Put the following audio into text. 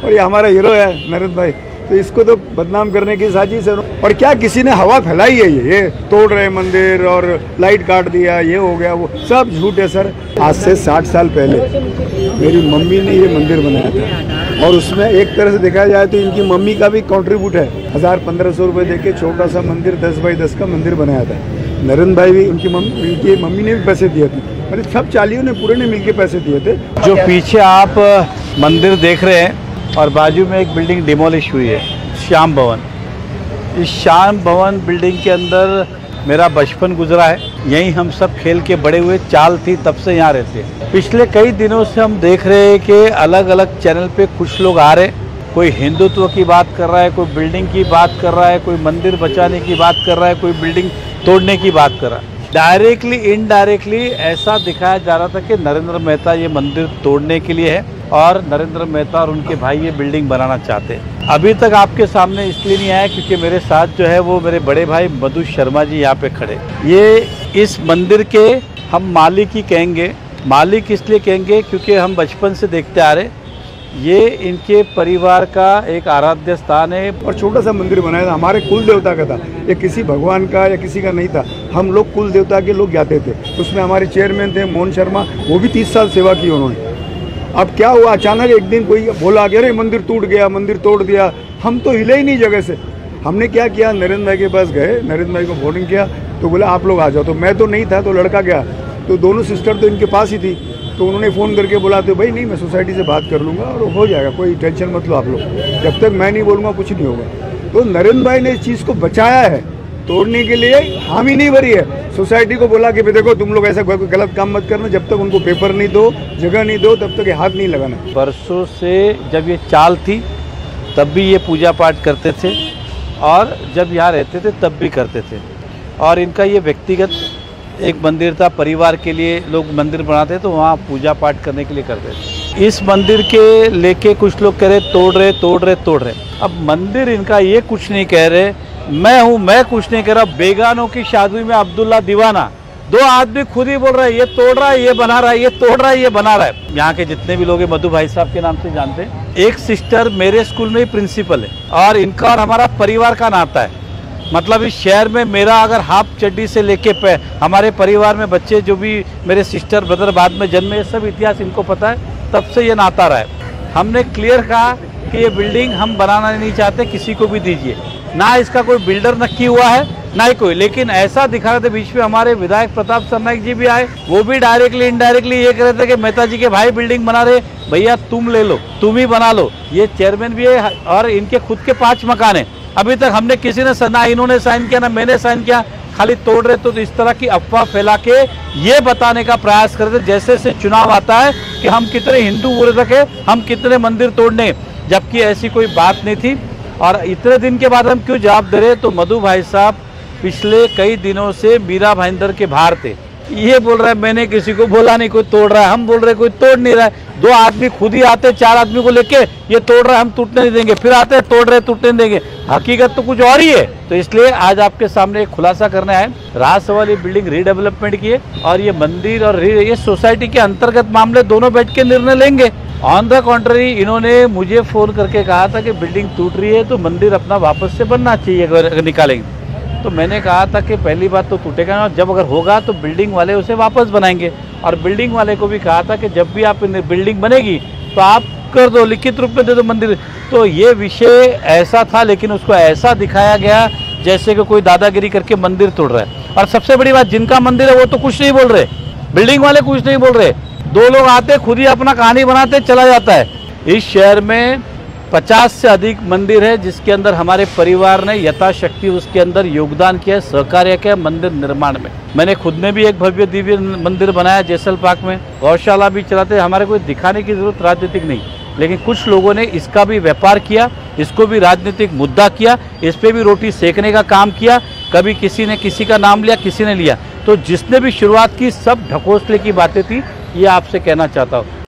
और ये हमारा हीरो है नरेंद्र भाई, तो इसको तो बदनाम करने की साजिश है। और क्या किसी ने हवा फैलाई है, ये तोड़ रहे मंदिर और लाइट काट दिया, ये हो गया, वो सब झूठ है सर। आज से 60 साल पहले मेरी मम्मी ने ये मंदिर बनाया था और उसमें एक तरह से देखा जाए तो इनकी मम्मी का भी कॉन्ट्रीब्यूट है। 1000-1500 रुपये देके छोटा सा मंदिर 10 बाई 10 का मंदिर बनाया था। नरेंद्र भाई भी उनकी मम्मी ने भी पैसे दिए थे, मतलब सब चालियों ने पूरे ने मिलके पैसे दिए थे। जो पीछे आप मंदिर देख रहे हैं और बाजू में एक बिल्डिंग डिमोलिश हुई है, श्याम भवन। इस श्याम भवन बिल्डिंग के अंदर मेरा बचपन गुजरा है, यहीं हम सब खेल के बड़े हुए, चाल थी तब से यहाँ रहते हैं। पिछले कई दिनों से हम देख रहे हैं कि अलग अलग चैनल पे कुछ लोग आ रहे, कोई हिंदुत्व की बात कर रहा है, कोई बिल्डिंग की बात कर रहा है, कोई मंदिर बचाने की बात कर रहा है, कोई बिल्डिंग तोड़ने की बात कर रहा है। डायरेक्टली इनडायरेक्टली ऐसा दिखाया जा रहा था कि नरेंद्र मेहता ये मंदिर तोड़ने के लिए है और नरेंद्र मेहता और उनके भाई ये बिल्डिंग बनाना चाहते हैं। अभी तक आपके सामने इसलिए नहीं आया क्योंकि मेरे साथ जो है वो मेरे बड़े भाई मधु शर्मा जी यहाँ पे खड़े। ये इस मंदिर के हम मालिक ही कहेंगे। मालिक इसलिए कहेंगे क्योंकि हम बचपन से देखते आ रहे, ये इनके परिवार का एक आराध्य स्थान है। और छोटा सा मंदिर बनाया था, हमारे कुल देवता का था, ये किसी भगवान का या किसी का नहीं था, हम लोग कुल देवता के लोग जाते थे। उसमें हमारे चेयरमैन थे मोहन शर्मा, वो भी 30 साल सेवा की उन्होंने। अब क्या हुआ, अचानक एक दिन कोई बोला कि अरे मंदिर टूट गया, मंदिर तोड़ दिया। हम तो हिले ही नहीं जगह से। हमने क्या किया, नरेंद्र भाई के पास गए, नरेंद्र भाई को फोन किया तो बोला आप लोग आ जाओ। तो मैं तो नहीं था, तो लड़का गया, तो दोनों सिस्टर तो इनके पास ही थी, तो उन्होंने फ़ोन करके बोला तो भाई नहीं, मैं सोसाइटी से बात कर लूँगा और हो जाएगा, कोई टेंशन मत लो आप लोग, जब तक मैं नहीं बोलूँगा कुछ नहीं होगा। तो नरेंद्र भाई ने इस चीज़ को बचाया है, तोड़ने के लिए हामी नहीं भरी है। सोसाइटी को बोला कि देखो तुम लोग ऐसा कोई गलत काम मत करना, जब तक उनको पेपर नहीं दो, जगह नहीं दो, तब तक ये हाथ नहीं लगाना। बरसों से जब ये चाल थी तब भी ये पूजा पाठ करते थे और जब यहाँ रहते थे तब भी करते थे। और इनका ये व्यक्तिगत एक मंदिर था, परिवार के लिए लोग मंदिर बनाते तो वहाँ पूजा पाठ करने के लिए करते थे। इस मंदिर के लेके कुछ लोग कह रहे तोड़ रहे। अब मंदिर इनका ये कुछ नहीं कह रहे, मैं कुछ नहीं कह रहा। बेगानों की शादी में अब्दुल्ला दीवाना, दो आदमी खुद ही बोल रहा है ये तोड़ रहा है, ये बना रहा है, ये तोड़ रहा है, ये बना रहा है। यहाँ के जितने भी लोग मधु भाई साहब के नाम से जानते हैं। एक सिस्टर मेरे स्कूल में ही प्रिंसिपल है और इनका और हमारा परिवार का नाता है। मतलब इस शहर में मेरा अगर हाफ चड्डी से लेके हमारे परिवार में बच्चे जो भी मेरे सिस्टर ब्रदर बाद में जन्मे, ये सब इतिहास इनको पता है, तब से ये नाता रहा है। हमने क्लियर कहा कि ये बिल्डिंग हम बनाना नहीं चाहते, किसी को भी दीजिए। ना इसका कोई बिल्डर नक्की हुआ है ना ही कोई, लेकिन ऐसा दिखा रहे थे। बीच में हमारे विधायक प्रताप सरनाईक जी भी आए, वो भी डायरेक्टली इनडायरेक्टली ये कह रहे थे कि मेहता जी के भाई बिल्डिंग बना रहे, भैया तुम ले लो, तुम ही बना लो। ये चेयरमैन भी है और इनके खुद के 5 मकान है। अभी तक हमने किसी ने ना इन्होंने साइन किया ना मैंने साइन किया, खाली तोड़ रहे। तो इस तरह की अफवाह फैला के ये बताने का प्रयास करते जैसे से चुनाव आता है कि हम कितने हिंदू बोल रखे, हम कितने मंदिर तोड़ने, जबकि ऐसी कोई बात नहीं थी। और इतने दिन के बाद हम क्यों जवाब दे रहे, तो मधु भाई साहब पिछले कई दिनों से मीरा भाईंदर के बाहर थे। ये बोल रहा है मैंने किसी को बोला नहीं कोई तोड़ रहा है, हम बोल रहे कोई तोड़ नहीं रहा है। 2 आदमी खुद ही आते 4 आदमी को लेके ये तोड़ रहा है, हम टूटने नहीं देंगे, फिर आते तोड़ रहे टूटने नहीं देंगे। हकीकत तो कुछ और ही है। तो इसलिए आज आपके सामने एक खुलासा करना है। रहा सवाल ये बिल्डिंग रीडेवलपमेंट की है और ये मंदिर और ये सोसाइटी के अंतर्गत मामले दोनों बैठ के निर्णय लेंगे। ऑन द कॉन्ट्ररी इन्होंने मुझे फोन करके कहा था कि बिल्डिंग टूट रही है तो मंदिर अपना वापस से बनना चाहिए अगर निकालेंगे। तो मैंने कहा था कि पहली बात तो टूटेगा ना, जब अगर होगा तो बिल्डिंग वाले उसे वापस बनाएंगे। और बिल्डिंग वाले को भी कहा था कि जब भी आप बिल्डिंग बनेगी तो आप कर दो, लिखित रूप में दे दो मंदिर। तो ये विषय ऐसा था, लेकिन उसको ऐसा दिखाया गया जैसे कि कोई दादागिरी करके मंदिर तोड़ रहा है। और सबसे बड़ी बात, जिनका मंदिर है वो तो कुछ नहीं बोल रहे, बिल्डिंग वाले कुछ नहीं बोल रहे। 2 लोग आते खुद ही अपना कहानी बनाते चला जाता है। इस शहर में 50 से अधिक मंदिर है जिसके अंदर हमारे परिवार ने यथाशक्ति उसके अंदर योगदान किया, सहकार्य किया मंदिर निर्माण में। मैंने खुद ने भी एक भव्य दिव्य मंदिर बनाया जैसल पार्क में, गौशाला भी चलाते। हमारे कोई दिखाने की जरूरत राजनीतिक नहीं, लेकिन कुछ लोगों ने इसका भी व्यापार किया, इसको भी राजनीतिक मुद्दा किया, इस पर भी रोटी सेकने का काम किया। कभी किसी ने किसी का नाम लिया, किसी ने लिया। तो जिसने भी शुरुआत की सब ढकोसले की बातें थी, ये आपसे कहना चाहता हूँ।